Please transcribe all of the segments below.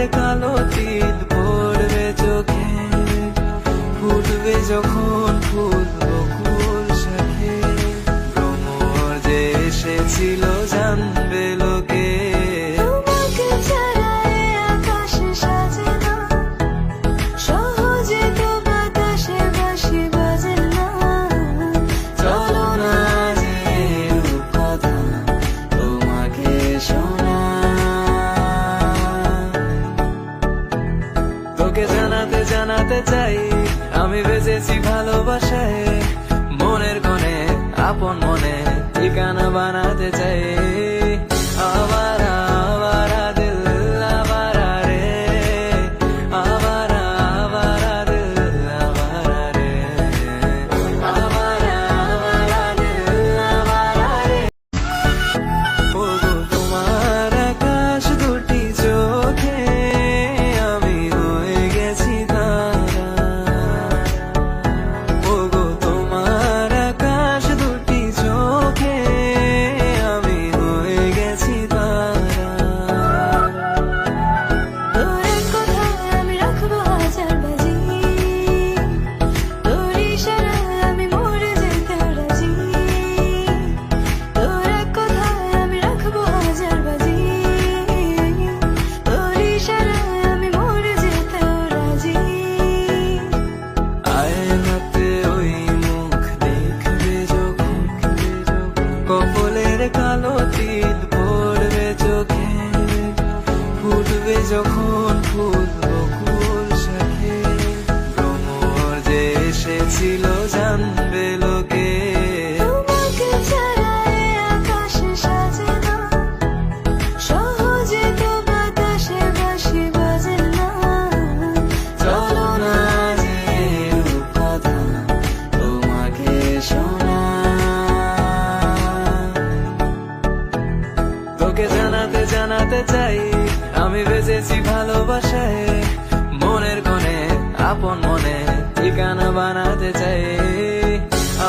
কপলের কালো তিল পড়বে চোখে, ফুটবে যখন ফুল বকুল শাখে, ভ্রমর যে এসেছিল জানবে লোকে। তোমাকে ছাড়া এ আকাশ সাজে না, সহজে তো বাতাসে বাঁশি বাজে না। চলো না যে রূপকথা তোমাকে শোনাই, তোকে জানাতে জানাতে চাই আমি বেঁচেছি ভালোবাসায়, মনের কোণে আপন মনে ঠিকানা বানাতে চাই। আবারা আবারা দিল আবারা রে, আবারা আবারা দিল আবারা রে, আবারা আবারা দিল আবারা রে। ওগো তোমার আকাশ দুটি চোখে আমি হয়ে গেছি তারা, ওগো তোমার আকাশ দুটি চোখে আমি হয়ে গেছি তারা। তোর এক কথায় আমি রাখবো হাজার বাজি, তোর ইশারায় আমি মরে যেতে রাজি। তোর এক কথায় আমি রাখবো হাজার বাজি, তোর ইশারায় আমি মরে যেতে রাজি। আয়নাতে ওই মুখ দেখবে যখন, কপলের কালো তিল পড়বে চোখে, ফুটবে যখন ফুল বকুল শাখে, ভ্রমর যে এসেছিল জানবে লোকে। তোমাকে ছাড়া এ আকাশ সাজে না, সহজে তো বাতাসে বাঁশি বাজে না। চলো না যে রূপকথা তোমাকে শোনাই, তোকে জানাতে জানাতে চাই আমি বেঁচেছি ভালোবাসায়, মনের কোণে আপন মনে ঠিকানা বানাতে চাই।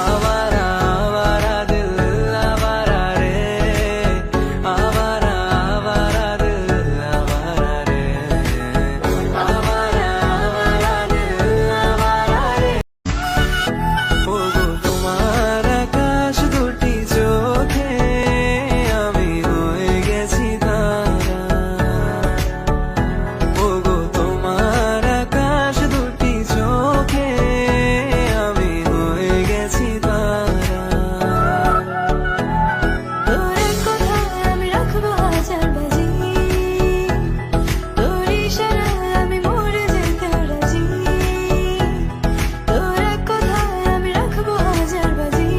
আবারা আবারা দিল আবারা রে, আবারা আবারা দিল আবারা রে, আবারা আবারা দিল আবারা রে। ওগো তোমার আকাশ দুটি চোখে আমি হয়ে গেছি তারা, ওগো তোমার আকাশ দুটি চোখে আমি হয়ে গেছি তারা। তোর এক কথায় আমি রাখবো হাজার বাজি, তোর ইশারায় আমি মরে যেতে রাজি। তোর এক কথায় আমি রাখবো হাজার বাজি,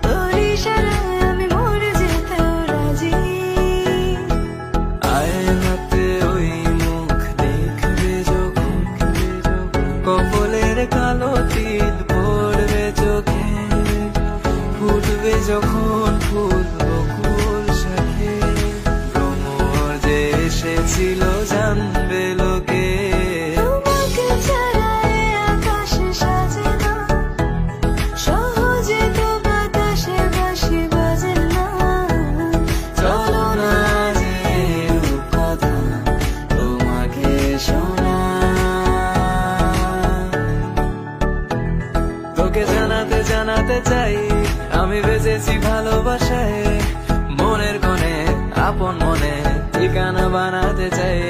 তোর ইশারায় আমি মরে যেতে রাজি। আয়নাতে ওই মুখ দেখবে যখন, কপলের কালো তিল পড়বে চোখে, ফুটবে যখন ফুল বকুল শাখে, ভ্রমর যে এসেছিল জানবে লোকে। তোমাকে ছাড়া এ আকাশ সাজে না, সহজে তো বাতাসে বাঁশি বাজে না। চলো না যে রূপকথা তোমাকে শোনাই, তোকে জানাতে জানাতে চাই আমি বেঁচেছি ভালোবাসায়, মনের কোণে আপন মনে ঠিকানা বানাতে চাই।